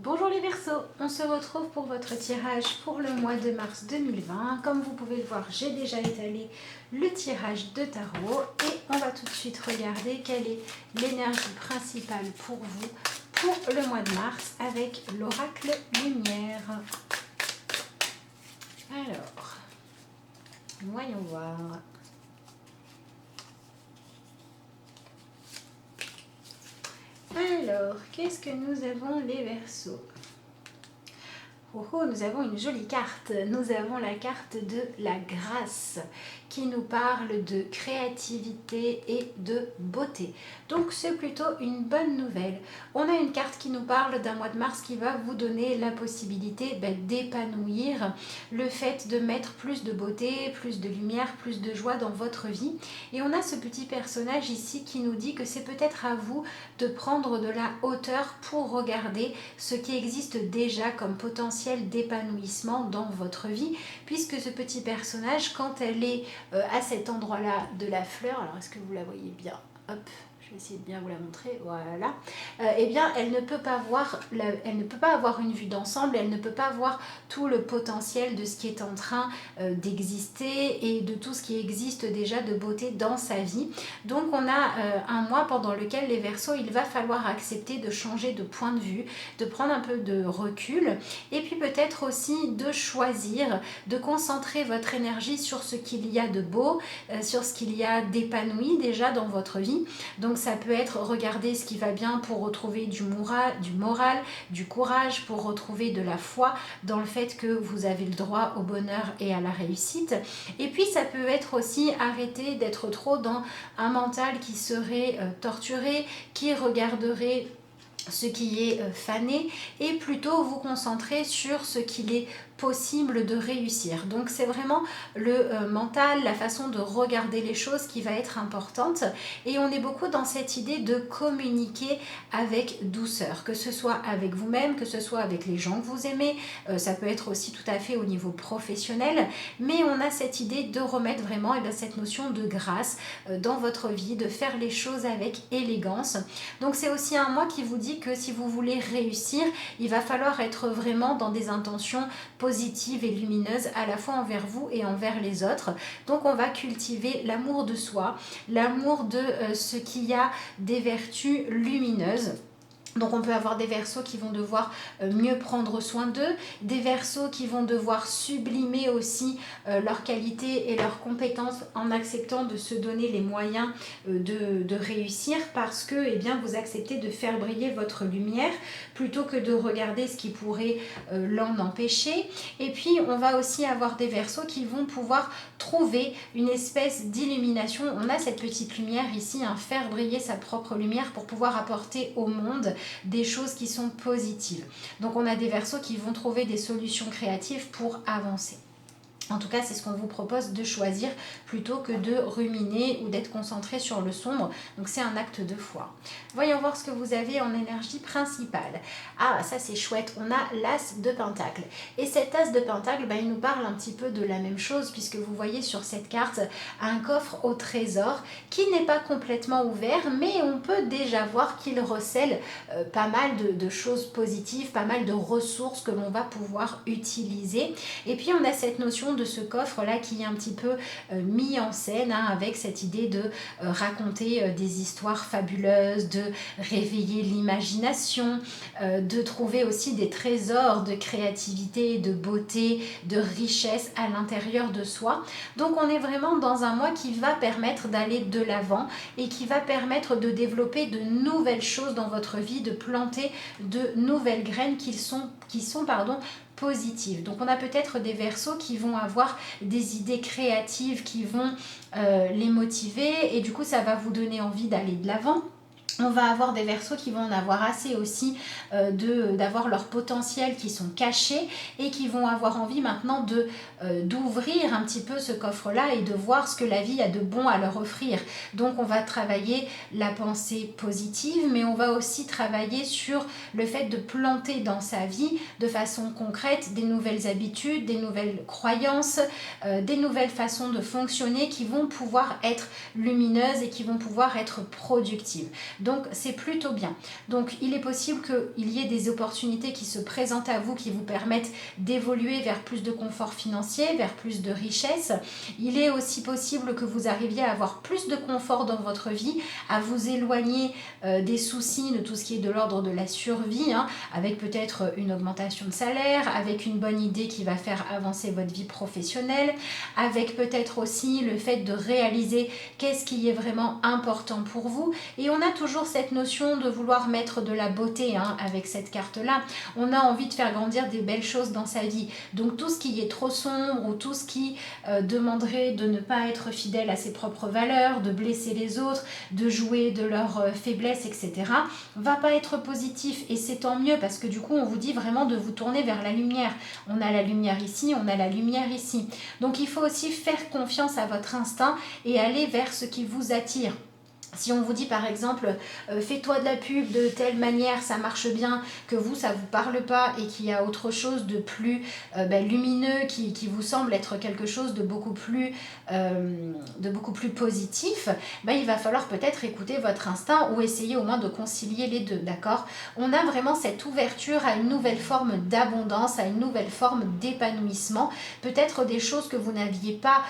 Bonjour les Verseaux, on se retrouve pour votre tirage pour le mois de mars 2020. Comme vous pouvez le voir, j'ai déjà étalé le tirage de tarot et on va tout de suite regarder quelle est l'énergie principale pour vous pour le mois de mars avec l'oracle lumière. Alors, voyons voir. Alors, qu'est-ce que nous avons les Verseaux? Oh, oh, nous avons une jolie carte. Nous avons la carte de la grâce qui nous parle de créativité et de beauté. Donc c'est plutôt une bonne nouvelle. On a une carte qui nous parle d'un mois de mars qui va vous donner la possibilité d'épanouir le fait de mettre plus de beauté, plus de lumière, plus de joie dans votre vie. Et on a ce petit personnage ici qui nous dit que c'est peut-être à vous de prendre de la hauteur pour regarder ce qui existe déjà comme potentiel d'épanouissement dans votre vie, puisque ce petit personnage, quand elle est à cet endroit-là de la fleur, alors est-ce que vous la voyez bien? Hop, je vais essayer de bien vous la montrer, voilà. Eh bien, elle ne peut pas avoir une vue d'ensemble, elle ne peut pas voir tout le potentiel de ce qui est en train d'exister et de tout ce qui existe déjà de beauté dans sa vie. Donc, on a un mois pendant lequel les Verseaux, il va falloir accepter de changer de point de vue, de prendre un peu de recul et puis peut-être aussi de choisir, de concentrer votre énergie sur ce qu'il y a de beau, sur ce qu'il y a d'épanoui déjà dans votre vie. Donc ça peut être regarder ce qui va bien pour retrouver du moral, du courage, pour retrouver de la foi dans le fait que vous avez le droit au bonheur et à la réussite. Et puis ça peut être aussi arrêter d'être trop dans un mental qui serait torturé, qui regarderait ce qui est fané et plutôt vous concentrer sur ce qu'il est possible de réussir. Donc c'est vraiment le mental, la façon de regarder les choses qui va être importante et on est beaucoup dans cette idée de communiquer avec douceur, que ce soit avec vous-même, que ce soit avec les gens que vous aimez, ça peut être aussi tout à fait au niveau professionnel, mais on a cette idée de remettre vraiment cette notion de grâce dans votre vie, de faire les choses avec élégance. Donc c'est aussi un mois qui vous dit que si vous voulez réussir, il va falloir être vraiment dans des intentions positives et lumineuses à la fois envers vous et envers les autres. Donc on va cultiver l'amour de soi, l'amour de ce qui a des vertus lumineuses. Donc on peut avoir des Verseaux qui vont devoir mieux prendre soin d'eux, des Verseaux qui vont devoir sublimer aussi leurs qualités et leurs compétences en acceptant de se donner les moyens de réussir parce que eh bien, vous acceptez de faire briller votre lumière plutôt que de regarder ce qui pourrait l'en empêcher. Et puis on va aussi avoir des Verseaux qui vont pouvoir trouver une espèce d'illumination. On a cette petite lumière ici, faire briller sa propre lumière pour pouvoir apporter au monde des choses qui sont positives. Donc on a des Verseaux qui vont trouver des solutions créatives pour avancer. En tout cas, c'est ce qu'on vous propose de choisir plutôt que de ruminer ou d'être concentré sur le sombre. Donc, c'est un acte de foi. Voyons voir ce que vous avez en énergie principale. Ah, ça c'est chouette. On a l'As de Pentacle. Et cet As de Pentacle, il nous parle un petit peu de la même chose puisque vous voyez sur cette carte un coffre au trésor qui n'est pas complètement ouvert, mais on peut déjà voir qu'il recèle pas mal de choses positives, pas mal de ressources que l'on va pouvoir utiliser. Et puis, on a cette notion de ce coffre là qui est un petit peu mis en scène avec cette idée de raconter des histoires fabuleuses, de réveiller l'imagination, de trouver aussi des trésors de créativité, de beauté, de richesse à l'intérieur de soi. Donc on est vraiment dans un mois qui va permettre d'aller de l'avant et qui va permettre de développer de nouvelles choses dans votre vie, de planter de nouvelles graines qui sont positives. Donc on a peut-être des Verseaux qui vont avoir des idées créatives qui vont les motiver et du coup ça va vous donner envie d'aller de l'avant. On va avoir des Verseaux qui vont en avoir assez aussi d'avoir leur potentiel qui sont cachés et qui vont avoir envie maintenant d'ouvrir un petit peu ce coffre-là et de voir ce que la vie a de bon à leur offrir. Donc on va travailler la pensée positive, mais on va aussi travailler sur le fait de planter dans sa vie de façon concrète des nouvelles habitudes, des nouvelles croyances, des nouvelles façons de fonctionner qui vont pouvoir être lumineuses et qui vont pouvoir être productives. Donc c'est plutôt bien. Donc il est possible qu'il y ait des opportunités qui se présentent à vous, qui vous permettent d'évoluer vers plus de confort financier, vers plus de richesse. Il est aussi possible que vous arriviez à avoir plus de confort dans votre vie, à vous éloigner des soucis, de tout ce qui est de l'ordre de la survie, hein, avec peut-être une augmentation de salaire, avec une bonne idée qui va faire avancer votre vie professionnelle, avec peut-être aussi le fait de réaliser qu'est-ce qui est vraiment important pour vous. Et on a toujours cette notion de vouloir mettre de la beauté, hein, avec cette carte-là. On a envie de faire grandir des belles choses dans sa vie. Donc tout ce qui est trop sombre ou tout ce qui demanderait de ne pas être fidèle à ses propres valeurs, de blesser les autres, de jouer de leurs faiblesses, etc., va pas être positif. Et c'est tant mieux parce que du coup, on vous dit vraiment de vous tourner vers la lumière. On a la lumière ici, on a la lumière ici. Donc il faut aussi faire confiance à votre instinct et aller vers ce qui vous attire. Si on vous dit par exemple, fais-toi de la pub de telle manière, ça marche bien, que vous, ça ne vous parle pas et qu'il y a autre chose de plus lumineux qui vous semble être quelque chose de beaucoup plus positif, il va falloir peut-être écouter votre instinct ou essayer au moins de concilier les deux, d'accord? On a vraiment cette ouverture à une nouvelle forme d'abondance, à une nouvelle forme d'épanouissement, peut-être des choses que vous n'aviez pas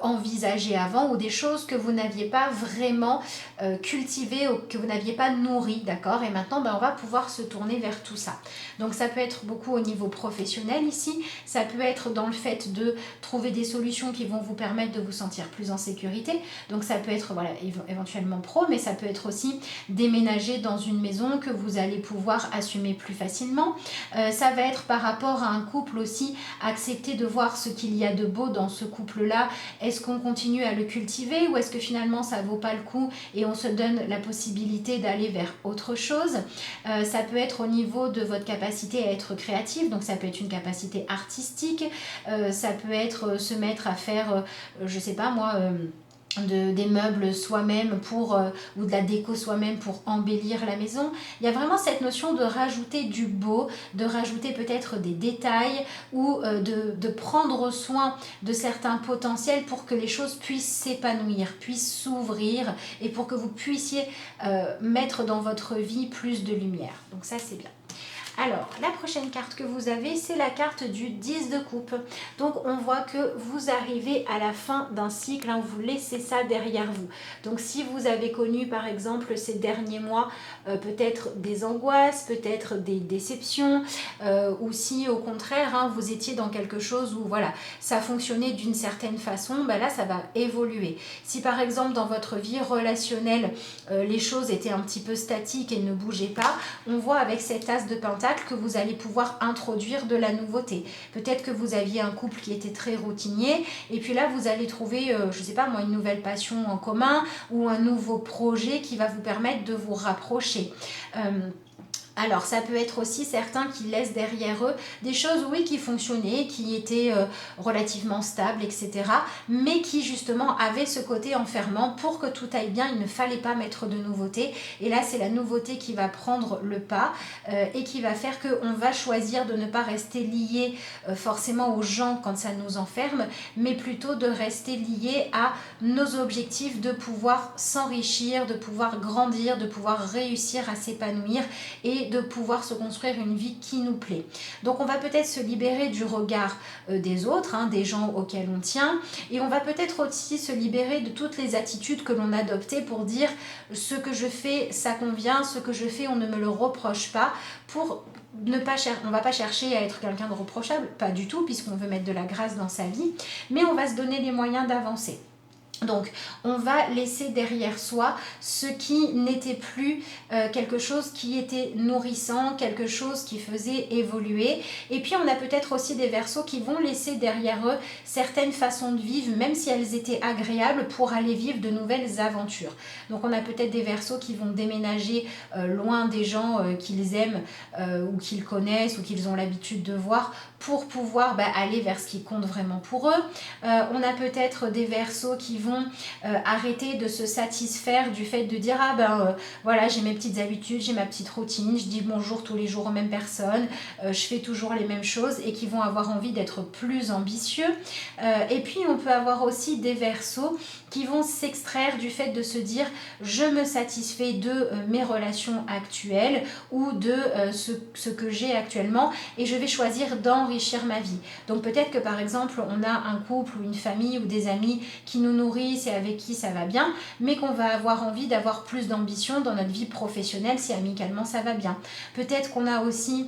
envisagées avant ou des choses que vous n'aviez pas vraiment cultivé ou que vous n'aviez pas nourri, d'accord? Et maintenant, on va pouvoir se tourner vers tout ça. Donc, ça peut être beaucoup au niveau professionnel ici. Ça peut être dans le fait de trouver des solutions qui vont vous permettre de vous sentir plus en sécurité. Donc, ça peut être, voilà, éventuellement pro, mais ça peut être aussi déménager dans une maison que vous allez pouvoir assumer plus facilement. Ça va être par rapport à un couple aussi, accepter de voir ce qu'il y a de beau dans ce couple-là. Est-ce qu'on continue à le cultiver ou est-ce que finalement, ça vaut pas le coup et on se donne la possibilité d'aller vers autre chose. Ça peut être au niveau de votre capacité à être créatif, donc ça peut être une capacité artistique, ça peut être se mettre à faire, je sais pas moi, des meubles soi-même ou de la déco soi-même pour embellir la maison. Il y a vraiment cette notion de rajouter du beau, de rajouter peut-être des détails ou de prendre soin de certains potentiels pour que les choses puissent s'épanouir, puissent s'ouvrir et pour que vous puissiez mettre dans votre vie plus de lumière. Donc ça, c'est bien. Alors, la prochaine carte que vous avez, c'est la carte du 10 de coupe. Donc, on voit que vous arrivez à la fin d'un cycle, hein, vous laissez ça derrière vous. Donc, si vous avez connu, par exemple, ces derniers mois, peut-être des angoisses, peut-être des déceptions, ou si, au contraire, hein, vous étiez dans quelque chose où, voilà, ça fonctionnait d'une certaine façon, là, ça va évoluer. Si, par exemple, dans votre vie relationnelle, les choses étaient un petit peu statiques et ne bougeaient pas, on voit avec cet as de pentacle que vous allez pouvoir introduire de la nouveauté. Peut-être que vous aviez un couple qui était très routinier et puis là vous allez trouver, je sais pas moi, une nouvelle passion en commun ou un nouveau projet qui va vous permettre de vous rapprocher. Alors, ça peut être aussi certains qui laissent derrière eux des choses, oui, qui fonctionnaient, qui étaient relativement stables, etc. Mais qui, justement, avaient ce côté enfermant. Pour que tout aille bien, il ne fallait pas mettre de nouveauté. Et là, c'est la nouveauté qui va prendre le pas et qui va faire qu'on va choisir de ne pas rester lié forcément aux gens quand ça nous enferme, mais plutôt de rester lié à nos objectifs, de pouvoir s'enrichir, de pouvoir grandir, de pouvoir réussir à s'épanouir et de pouvoir se construire une vie qui nous plaît. Donc on va peut-être se libérer du regard des autres, hein, des gens auxquels on tient, et on va peut-être aussi se libérer de toutes les attitudes que l'on adoptait pour dire ce que je fais ça convient, ce que je fais on ne me le reproche pas, pour ne pas on va pas chercher à être quelqu'un de reprochable, pas du tout, puisqu'on veut mettre de la grâce dans sa vie, mais on va se donner les moyens d'avancer. Donc, on va laisser derrière soi ce qui n'était plus quelque chose qui était nourrissant, quelque chose qui faisait évoluer. Et puis, on a peut-être aussi des Verseaux qui vont laisser derrière eux certaines façons de vivre, même si elles étaient agréables, pour aller vivre de nouvelles aventures. Donc, on a peut-être des Verseaux qui vont déménager loin des gens qu'ils aiment ou qu'ils connaissent ou qu'ils ont l'habitude de voir pour pouvoir aller vers ce qui compte vraiment pour eux. On a peut-être des Verseaux qui vont vont arrêter de se satisfaire du fait de dire ah ben voilà, j'ai mes petites habitudes, j'ai ma petite routine, je dis bonjour tous les jours aux mêmes personnes, je fais toujours les mêmes choses, et qui vont avoir envie d'être plus ambitieux. Et puis on peut avoir aussi des Verseaux qui vont s'extraire du fait de se dire je me satisfais de mes relations actuelles ou de ce que j'ai actuellement, et je vais choisir d'enrichir ma vie. Donc peut-être que par exemple on a un couple ou une famille ou des amis qui nous nourrissent et avec qui ça va bien, mais qu'on va avoir envie d'avoir plus d'ambition dans notre vie professionnelle si amicalement ça va bien. Peut-être qu'on a aussi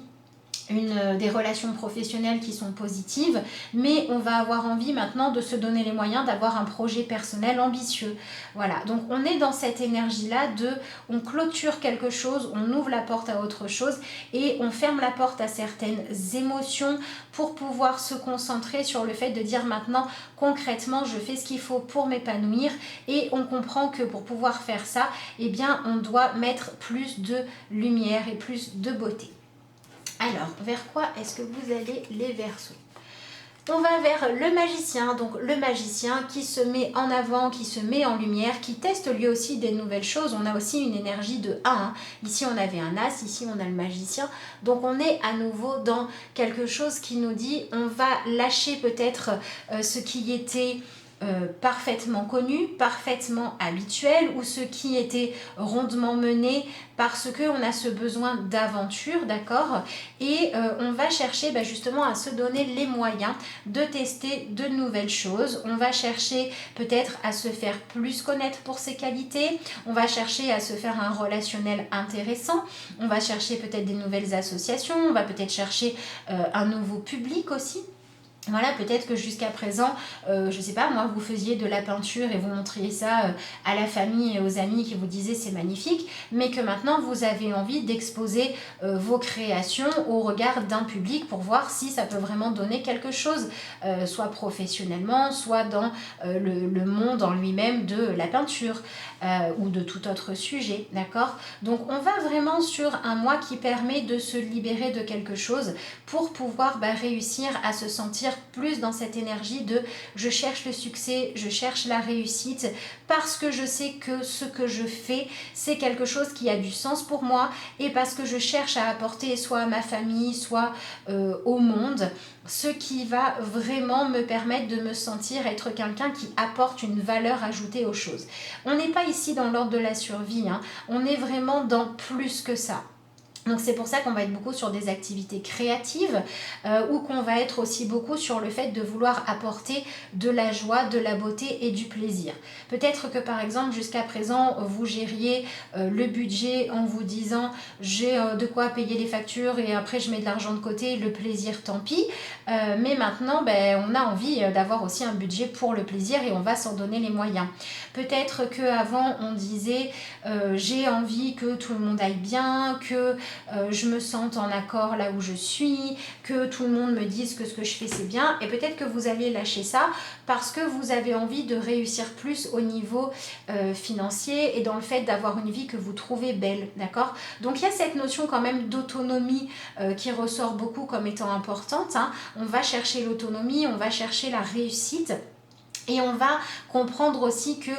des relations professionnelles qui sont positives, mais on va avoir envie maintenant de se donner les moyens d'avoir un projet personnel ambitieux. Voilà, donc on est dans cette énergie-là on clôture quelque chose, on ouvre la porte à autre chose et on ferme la porte à certaines émotions pour pouvoir se concentrer sur le fait de dire maintenant concrètement je fais ce qu'il faut pour m'épanouir, et on comprend que pour pouvoir faire ça, eh bien on doit mettre plus de lumière et plus de beauté. Alors, vers quoi est-ce que vous allez les Verseaux? On va vers le magicien, donc le magicien qui se met en avant, qui se met en lumière, qui teste lui aussi des nouvelles choses. On a aussi une énergie de 1. Hein. Ici, on avait un as, ici, on a le magicien. Donc, on est à nouveau dans quelque chose qui nous dit on va lâcher peut-être ce qui était parfaitement connu, parfaitement habituel, ou ce qui était rondement mené parce qu'on a ce besoin d'aventure, d'accord, et on va chercher justement à se donner les moyens de tester de nouvelles choses. On va chercher peut-être à se faire plus connaître pour ses qualités, on va chercher à se faire un relationnel intéressant, on va chercher peut-être des nouvelles associations, on va peut-être chercher un nouveau public aussi. Voilà, peut-être que jusqu'à présent, je sais pas, moi, vous faisiez de la peinture et vous montriez ça à la famille et aux amis qui vous disaient c'est magnifique, mais que maintenant vous avez envie d'exposer vos créations au regard d'un public pour voir si ça peut vraiment donner quelque chose, soit professionnellement, soit dans le monde en lui-même de la peinture ou de tout autre sujet, d'accord? Donc on va vraiment sur un mois qui permet de se libérer de quelque chose pour pouvoir réussir à se sentir plus dans cette énergie de je cherche le succès, je cherche la réussite, parce que je sais que ce que je fais, c'est quelque chose qui a du sens pour moi, et parce que je cherche à apporter soit à ma famille, soit au monde, ce qui va vraiment me permettre de me sentir être quelqu'un qui apporte une valeur ajoutée aux choses. On n'est pas ici dans l'ordre de la survie, hein. On est vraiment dans plus que ça. Donc c'est pour ça qu'on va être beaucoup sur des activités créatives ou qu'on va être aussi beaucoup sur le fait de vouloir apporter de la joie, de la beauté et du plaisir. Peut-être que par exemple jusqu'à présent vous gériez le budget en vous disant j'ai de quoi payer les factures et après je mets de l'argent de côté, le plaisir tant pis. Mais maintenant on a envie d'avoir aussi un budget pour le plaisir et on va s'en donner les moyens. Peut-être qu'avant on disait j'ai envie que tout le monde aille bien, que je me sente en accord là où je suis, que tout le monde me dise que ce que je fais c'est bien, et peut-être que vous allez lâcher ça parce que vous avez envie de réussir plus au niveau financier et dans le fait d'avoir une vie que vous trouvez belle, d'accord? Donc il y a cette notion quand même d'autonomie qui ressort beaucoup comme étant importante, hein. On va chercher l'autonomie, on va chercher la réussite. Et on va comprendre aussi que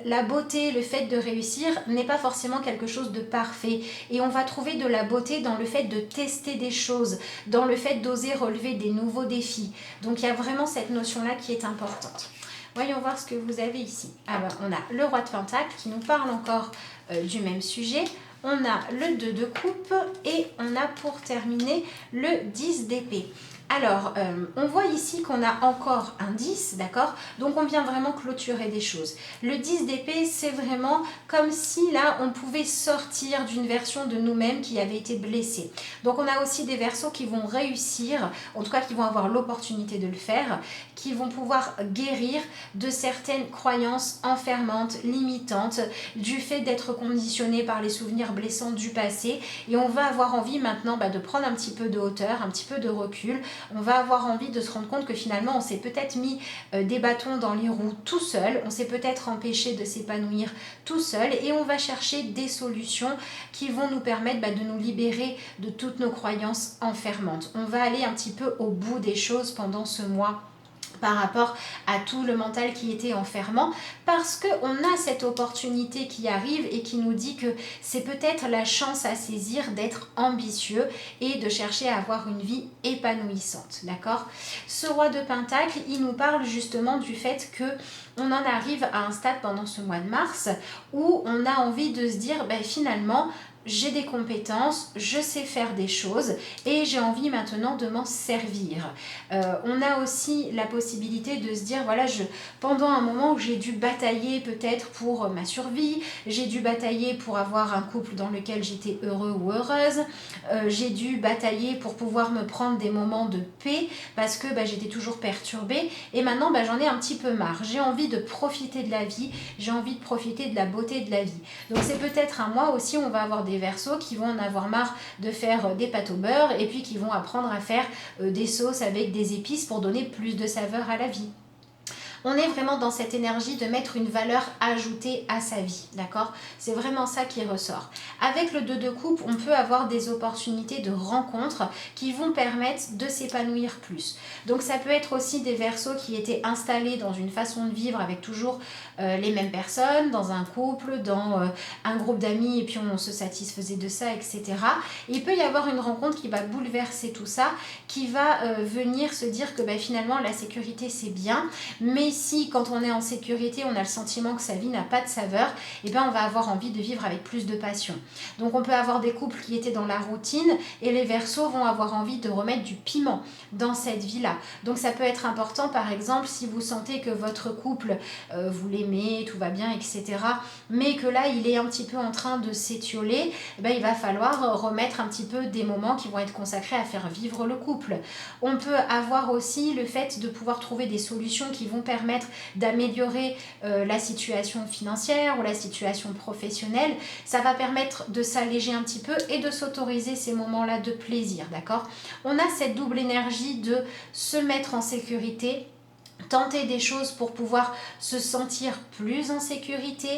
la beauté, le fait de réussir n'est pas forcément quelque chose de parfait. Et on va trouver de la beauté dans le fait de tester des choses, dans le fait d'oser relever des nouveaux défis. Donc il y a vraiment cette notion-là qui est importante. Voyons voir ce que vous avez ici. Alors on a le roi de Pentacle qui nous parle encore du même sujet. On a le 2 de coupe et on a pour terminer le 10 d'épée. Alors, on voit ici qu'on a encore un 10, d'accord? Donc, on vient vraiment clôturer des choses. Le 10 d'épée, c'est vraiment comme si, là, on pouvait sortir d'une version de nous-mêmes qui avait été blessée. Donc, on a aussi des Verseaux qui vont réussir, en tout cas, qui vont avoir l'opportunité de le faire, qui vont pouvoir guérir de certaines croyances enfermantes, limitantes, du fait d'être conditionné par les souvenirs blessants du passé. Et on va avoir envie maintenant de prendre un petit peu de hauteur, un petit peu de recul. On va avoir envie de se rendre compte que finalement on s'est peut-être mis des bâtons dans les roues tout seul, on s'est peut-être empêché de s'épanouir tout seul, et on va chercher des solutions qui vont nous permettre de nous libérer de toutes nos croyances enfermantes. On va aller un petit peu au bout des choses pendant ce mois par rapport à tout le mental qui était enfermant, parce qu'on a cette opportunité qui arrive et qui nous dit que c'est peut-être la chance à saisir d'être ambitieux et de chercher à avoir une vie épanouissante, d'accord? Ce roi de Pentacle, il nous parle justement du fait que on en arrive à un stade pendant ce mois de mars où on a envie de se dire, ben, finalement, j'ai des compétences, je sais faire des choses et j'ai envie maintenant de m'en servir. On a aussi la possibilité de se dire, voilà, pendant un moment où j'ai dû batailler peut-être pour ma survie, j'ai dû batailler pour avoir un couple dans lequel j'étais heureux ou heureuse, j'ai dû batailler pour pouvoir me prendre des moments de paix parce que j'étais toujours perturbée et maintenant j'en ai un petit peu marre. J'ai envie de profiter de la vie, j'ai envie de profiter de la beauté de la vie. Donc c'est peut-être un mois aussi où on va avoir des Verseaux qui vont en avoir marre de faire des pâtes au beurre et puis qui vont apprendre à faire des sauces avec des épices pour donner plus de saveur à la vie. On est vraiment dans cette énergie de mettre une valeur ajoutée à sa vie, d'accord? C'est vraiment ça qui ressort. Avec le 2 de coupe, on peut avoir des opportunités de rencontres qui vont permettre de s'épanouir plus. Donc ça peut être aussi des Verseaux qui étaient installés dans une façon de vivre avec toujours les mêmes personnes, dans un couple, dans un groupe d'amis et puis on se satisfaisait de ça, etc. Et il peut y avoir une rencontre qui va bouleverser tout ça, qui va venir se dire que finalement la sécurité c'est bien, mais si quand on est en sécurité, on a le sentiment que sa vie n'a pas de saveur, et on va avoir envie de vivre avec plus de passion. Donc on peut avoir des couples qui étaient dans la routine et les Verseaux vont avoir envie de remettre du piment dans cette vie-là. Donc ça peut être important, par exemple, si vous sentez que votre couple, vous l'aimez, tout va bien, etc., mais que là, il est un petit peu en train de s'étioler, il va falloir remettre un petit peu des moments qui vont être consacrés à faire vivre le couple. On peut avoir aussi le fait de pouvoir trouver des solutions qui vont permettre d'améliorer la situation financière ou la situation professionnelle. Ça va permettre de s'alléger un petit peu et de s'autoriser ces moments-là de plaisir, d'accord? On a cette double énergie de se mettre en sécurité, tenter des choses pour pouvoir se sentir plus en sécurité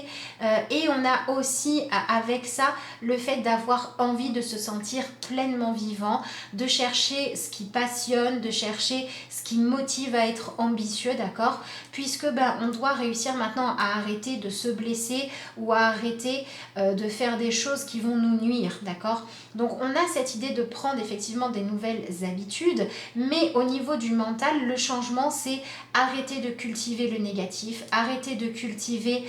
et on a aussi avec ça le fait d'avoir envie de se sentir pleinement vivant, de chercher ce qui passionne, de chercher ce qui motive à être ambitieux, d'accord? Puisque on doit réussir maintenant à arrêter de se blesser ou à arrêter de faire des choses qui vont nous nuire, d'accord? Donc on a cette idée de prendre effectivement des nouvelles habitudes, mais au niveau du mental, le changement c'est arrêter de cultiver le négatif, arrêter de cultiver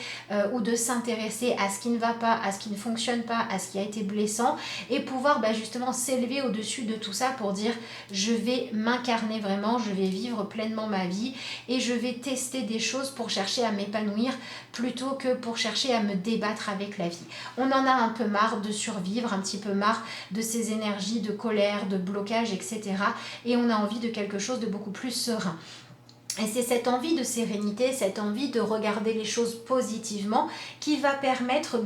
ou de s'intéresser à ce qui ne va pas, à ce qui ne fonctionne pas, à ce qui a été blessant et pouvoir justement s'élever au-dessus de tout ça pour dire je vais m'incarner vraiment, je vais vivre pleinement ma vie et je vais tester des choses pour chercher à m'épanouir plutôt que pour chercher à me débattre avec la vie. On en a un peu marre de survivre, un petit peu marre de ces énergies de colère, de blocage, etc. Et on a envie de quelque chose de beaucoup plus serein. Et c'est cette envie de sérénité, cette envie de regarder les choses positivement qui va permettre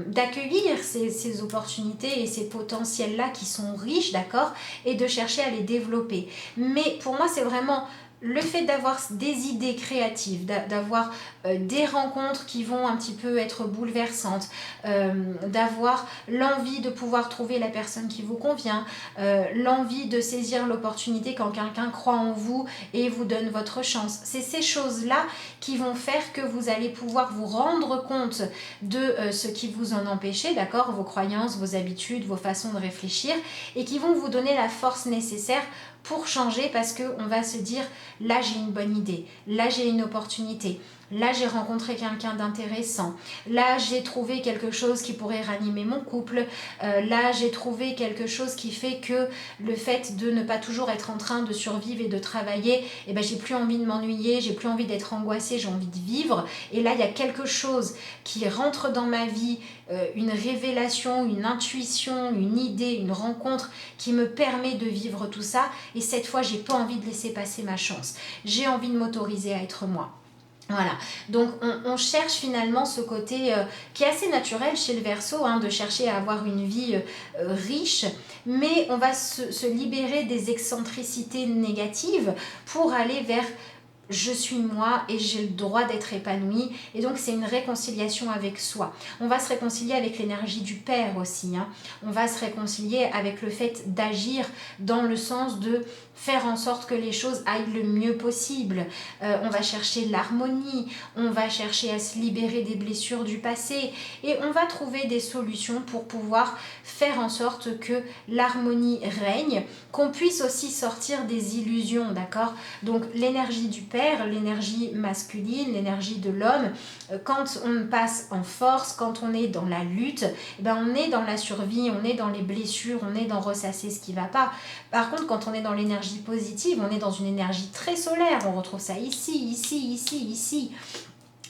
d'accueillir ces opportunités et ces potentiels-là qui sont riches, d'accord, et de chercher à les développer. Mais pour moi, c'est vraiment le fait d'avoir des idées créatives, d'avoir des rencontres qui vont un petit peu être bouleversantes, d'avoir l'envie de pouvoir trouver la personne qui vous convient, l'envie de saisir l'opportunité quand quelqu'un croit en vous et vous donne votre chance. C'est ces choses-là qui vont faire que vous allez pouvoir vous rendre compte de ce qui vous en empêchait, d'accord, vos croyances, vos habitudes, vos façons de réfléchir, et qui vont vous donner la force nécessaire pour changer parce qu'on va se dire là j'ai une bonne idée, là j'ai une opportunité, là j'ai rencontré quelqu'un d'intéressant, là j'ai trouvé quelque chose qui pourrait ranimer mon couple, là j'ai trouvé quelque chose qui fait que le fait de ne pas toujours être en train de survivre et de travailler, j'ai plus envie de m'ennuyer, j'ai plus envie d'être angoissée, j'ai envie de vivre et là il y a quelque chose qui rentre dans ma vie, une révélation, une intuition, une idée, une rencontre qui me permet de vivre tout ça et cette fois j'ai pas envie de laisser passer ma chance, j'ai envie de m'autoriser à être moi. Voilà, donc on cherche finalement ce côté qui est assez naturel chez le Verseau, de chercher à avoir une vie riche, mais on va se libérer des excentricités négatives pour aller vers je suis moi et j'ai le droit d'être épanouie. Et donc c'est une réconciliation avec soi. On va se réconcilier avec l'énergie du Père aussi, hein. On va se réconcilier avec le fait d'agir dans le sens de faire en sorte que les choses aillent le mieux possible. On va chercher l'harmonie, on va chercher à se libérer des blessures du passé et on va trouver des solutions pour pouvoir faire en sorte que l'harmonie règne, qu'on puisse aussi sortir des illusions, d'accord? Donc l'énergie du Père, l'énergie masculine, l'énergie de l'homme, quand on passe en force, quand on est dans la lutte, eh ben on est dans la survie, on est dans les blessures, on est dans ressasser ce qui ne va pas. Par contre, quand on est dans l'énergie positive, on est dans une énergie très solaire, on retrouve ça ici, ici, ici, ici.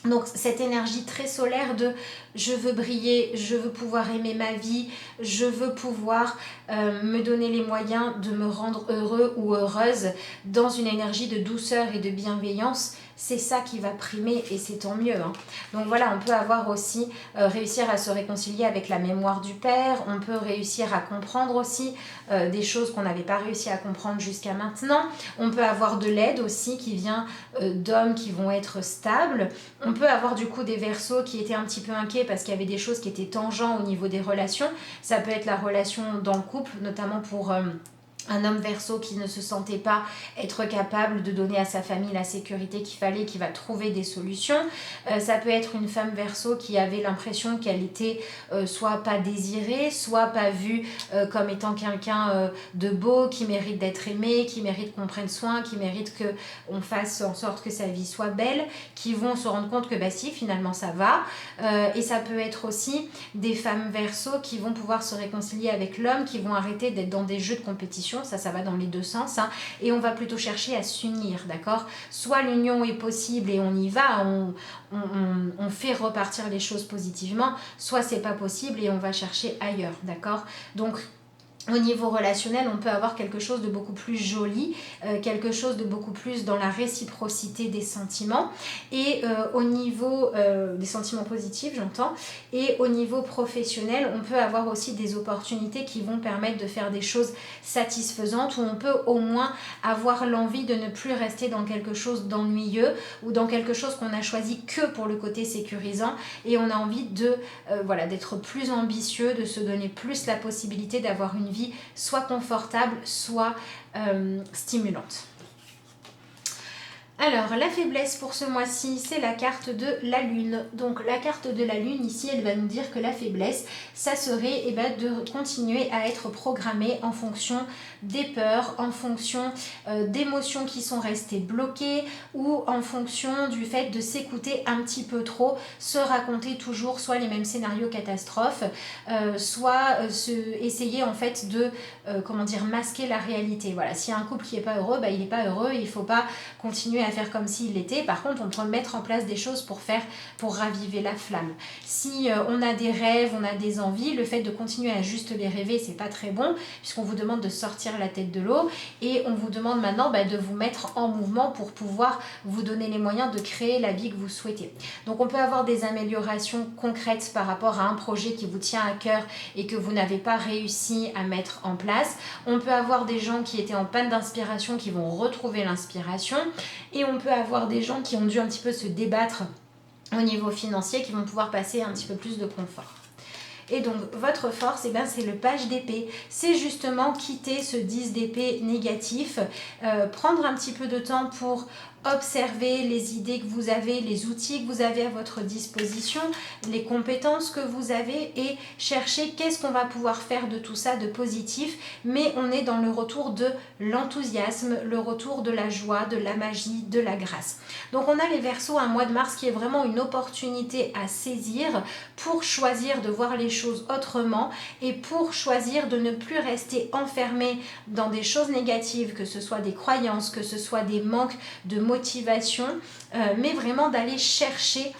Donc cette énergie très solaire de je veux briller, je veux pouvoir aimer ma vie, je veux pouvoir me donner les moyens de me rendre heureux ou heureuse dans une énergie de douceur et de bienveillance, c'est ça qui va primer et c'est tant mieux, hein. Donc voilà, on peut avoir aussi réussir à se réconcilier avec la mémoire du Père, on peut réussir à comprendre aussi des choses qu'on n'avait pas réussi à comprendre jusqu'à maintenant, on peut avoir de l'aide aussi qui vient d'hommes qui vont être stables, on peut avoir du coup des Verseaux qui étaient un petit peu inquiets parce qu'il y avait des choses qui étaient tangentes au niveau des relations, ça peut être la relation dans le couple, notamment pour un homme Verseau qui ne se sentait pas être capable de donner à sa famille la sécurité qu'il fallait, qui va trouver des solutions. Ça peut être une femme Verseau qui avait l'impression qu'elle était soit pas désirée, soit pas vue comme étant quelqu'un de beau, qui mérite d'être aimé, qui mérite qu'on prenne soin, qui mérite qu'on fasse en sorte que sa vie soit belle, qui vont se rendre compte que bah si, finalement ça va. Et ça peut être aussi des femmes Verseau qui vont pouvoir se réconcilier avec l'homme, qui vont arrêter d'être dans des jeux de compétition. Ça va dans les deux sens, hein, et on va plutôt chercher à s'unir, d'accord? Soit l'union est possible et on y va, on fait repartir les choses positivement, soit c'est pas possible et on va chercher ailleurs, d'accord? Donc au niveau relationnel, on peut avoir quelque chose de beaucoup plus joli, quelque chose de beaucoup plus dans la réciprocité des sentiments, et au niveau des sentiments positifs, j'entends, et au niveau professionnel, on peut avoir aussi des opportunités qui vont permettre de faire des choses satisfaisantes, où on peut au moins avoir l'envie de ne plus rester dans quelque chose d'ennuyeux, ou dans quelque chose qu'on a choisi que pour le côté sécurisant, et on a envie de voilà, d'être plus ambitieux, de se donner plus la possibilité d'avoir une vie soit confortable, soit stimulante. Alors, la faiblesse pour ce mois-ci, c'est la carte de la Lune. Donc, la carte de la Lune, ici, elle va nous dire que la faiblesse, ça serait de continuer à être programmé en fonction des peurs, en fonction d'émotions qui sont restées bloquées, ou en fonction du fait de s'écouter un petit peu trop, se raconter toujours soit les mêmes scénarios catastrophes, soit essayer en fait de masquer la réalité. Voilà, s'il y a un couple qui n'est pas heureux, il n'est pas heureux, il ne faut pas continuer à faire comme s'il l'était. Par contre, on peut mettre en place des choses pour raviver la flamme. Si on a des rêves, on a des envies, le fait de continuer à juste les rêver, c'est pas très bon, puisqu'on vous demande de sortir la tête de l'eau, et on vous demande maintenant de vous mettre en mouvement pour pouvoir vous donner les moyens de créer la vie que vous souhaitez. Donc on peut avoir des améliorations concrètes par rapport à un projet qui vous tient à cœur et que vous n'avez pas réussi à mettre en place. On peut avoir des gens qui étaient en panne d'inspiration qui vont retrouver l'inspiration, et on peut avoir des gens qui ont dû un petit peu se débattre au niveau financier, qui vont pouvoir passer un petit peu plus de confort. Et donc votre force, c'est le page d'épée. C'est justement quitter ce 10 d'épée négatif, prendre un petit peu de temps pour observer les idées que vous avez, les outils que vous avez à votre disposition, les compétences que vous avez, et chercher qu'est-ce qu'on va pouvoir faire de tout ça de positif. Mais on est dans le retour de l'enthousiasme, le retour de la joie, de la magie, de la grâce. Donc on a les Verseaux, un mois de mars qui est vraiment une opportunité à saisir pour choisir de voir les choses autrement, et pour choisir de ne plus rester enfermé dans des choses négatives, que ce soit des croyances, que ce soit des manques de motivation, mais vraiment d'aller chercher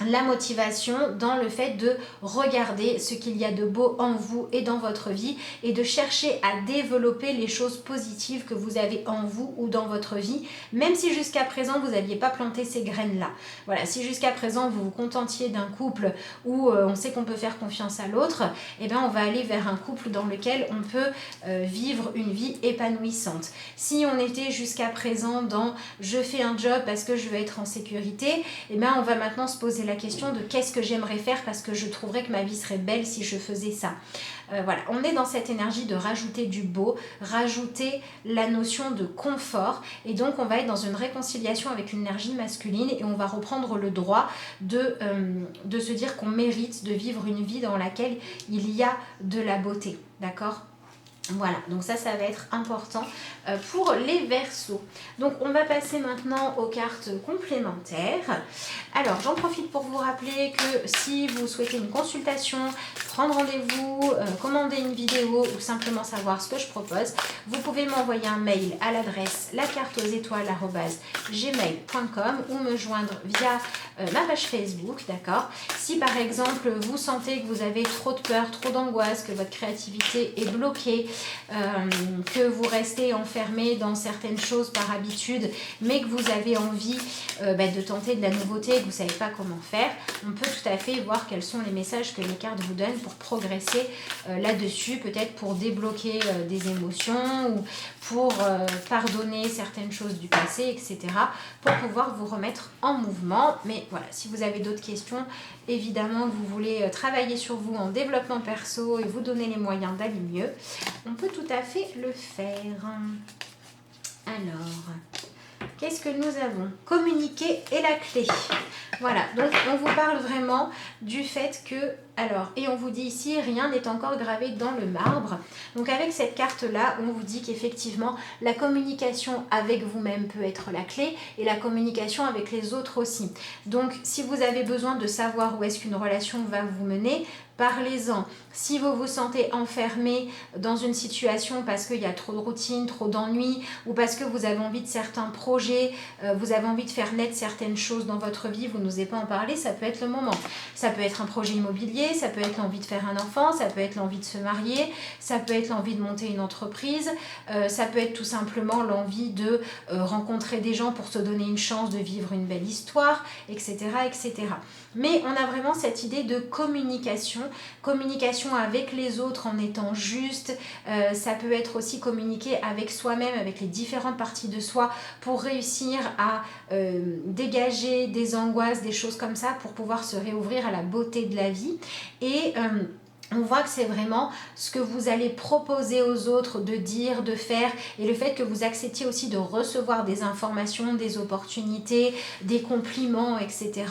la motivation dans le fait de regarder ce qu'il y a de beau en vous et dans votre vie et de chercher à développer les choses positives que vous avez en vous ou dans votre vie, même si jusqu'à présent vous n'aviez pas planté ces graines-là. Voilà, si jusqu'à présent vous vous contentiez d'un couple où on sait qu'on peut faire confiance à l'autre, eh bien on va aller vers un couple dans lequel on peut vivre une vie épanouissante. Si on était jusqu'à présent dans je fais un job parce que je veux être en sécurité, eh bien on va maintenant se poser la question de qu'est-ce que j'aimerais faire parce que je trouverais que ma vie serait belle si je faisais ça. Voilà, on est dans cette énergie de rajouter du beau, rajouter la notion de confort et donc on va être dans une réconciliation avec une énergie masculine et on va reprendre le droit de se dire qu'on mérite de vivre une vie dans laquelle il y a de la beauté, d'accord ? Voilà, donc ça va être important pour les Verseaux. Donc on va passer maintenant aux cartes complémentaires. Alors j'en profite pour vous rappeler que si vous souhaitez une consultation, prendre rendez-vous, commander une vidéo ou simplement savoir ce que je propose, vous pouvez m'envoyer un mail à l'adresse lacarteauxétoiles@gmail.com ou me joindre via ma page Facebook, d'accord ? Si par exemple vous sentez que vous avez trop de peur, trop d'angoisse, que votre créativité est bloquée, que vous restez enfermé dans certaines choses par habitude, mais que vous avez envie de tenter de la nouveauté et que vous ne savez pas comment faire, on peut tout à fait voir quels sont les messages que les cartes vous donnent pour progresser là-dessus, peut-être pour débloquer des émotions ou pour pardonner certaines choses du passé, etc., pour pouvoir vous remettre en mouvement. Mais voilà, si vous avez d'autres questions, évidemment que vous voulez travailler sur vous en développement perso et vous donner les moyens d'aller mieux, on peut tout à fait le faire. Alors, qu'est-ce que nous avons ? Communiquer est la clé. Voilà, donc on vous parle vraiment du fait que, alors, et on vous dit ici, rien n'est encore gravé dans le marbre. Donc avec cette carte-là, on vous dit qu'effectivement, la communication avec vous-même peut être la clé et la communication avec les autres aussi. Donc si vous avez besoin de savoir où est-ce qu'une relation va vous mener, parlez-en. Si vous vous sentez enfermé dans une situation parce qu'il y a trop de routine, trop d'ennui, ou parce que vous avez envie de certains projets, vous avez envie de faire naître certaines choses dans votre vie, vous n'osez pas en parler, ça peut être le moment. Ça peut être un projet immobilier, ça peut être l'envie de faire un enfant, ça peut être l'envie de se marier, ça peut être l'envie de monter une entreprise, ça peut être tout simplement l'envie de rencontrer des gens pour se donner une chance de vivre une belle histoire, etc., etc. Mais on a vraiment cette idée de communication avec les autres en étant juste. Ça peut être aussi communiquer avec soi-même, avec les différentes parties de soi pour réussir à dégager des angoisses, des choses comme ça pour pouvoir se réouvrir à la beauté de la vie. Et on voit que c'est vraiment ce que vous allez proposer aux autres de dire, de faire, et le fait que vous acceptiez aussi de recevoir des informations, des opportunités, des compliments, etc.,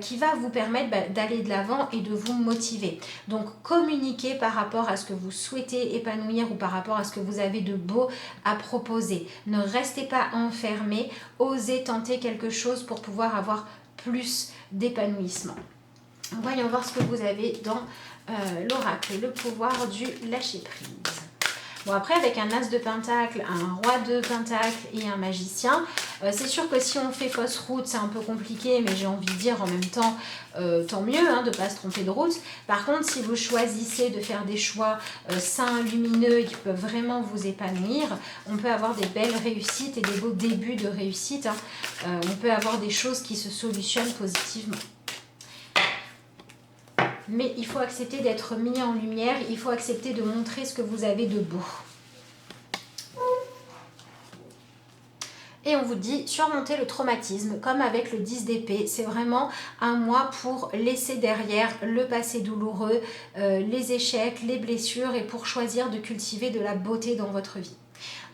qui va vous permettre d'aller de l'avant et de vous motiver. Donc communiquez par rapport à ce que vous souhaitez épanouir ou par rapport à ce que vous avez de beau à proposer. Ne restez pas enfermé, osez tenter quelque chose pour pouvoir avoir plus d'épanouissement. Voyons voir ce que vous avez dans l'oracle, le pouvoir du lâcher-prise. Bon, après, avec un as de pentacle, un roi de pentacle et un magicien, c'est sûr que si on fait fausse route, c'est un peu compliqué, mais j'ai envie de dire en même temps, tant mieux de ne pas se tromper de route. Par contre, si vous choisissez de faire des choix sains, lumineux et qui peuvent vraiment vous épanouir, on peut avoir des belles réussites et des beaux débuts de réussite. On peut avoir des choses qui se solutionnent positivement. Mais il faut accepter d'être mis en lumière, il faut accepter de montrer ce que vous avez de beau. Et on vous dit surmonter le traumatisme, comme avec le 10 d'épée. C'est vraiment un mois pour laisser derrière le passé douloureux, les échecs, les blessures et pour choisir de cultiver de la beauté dans votre vie.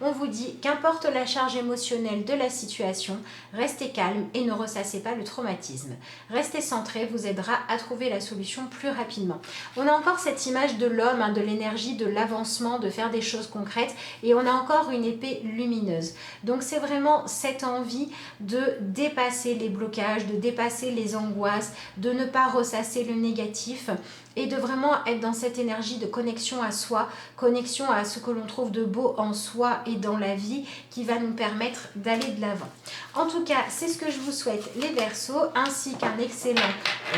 On vous dit qu'importe la charge émotionnelle de la situation, restez calme et ne ressassez pas le traumatisme. Rester centré vous aidera à trouver la solution plus rapidement. On a encore cette image de l'homme, de l'énergie, de l'avancement, de faire des choses concrètes et on a encore une épée lumineuse. Donc c'est vraiment cette envie de dépasser les blocages, de dépasser les angoisses, de ne pas ressasser le négatif et de vraiment être dans cette énergie de connexion à soi, connexion à ce que l'on trouve de beau en soi et dans la vie qui va nous permettre d'aller de l'avant. En tout cas, c'est ce que je vous souhaite les Verseaux, ainsi qu'un excellent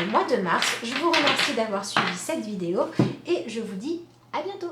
mois de mars. Je vous remercie d'avoir suivi cette vidéo et je vous dis à bientôt.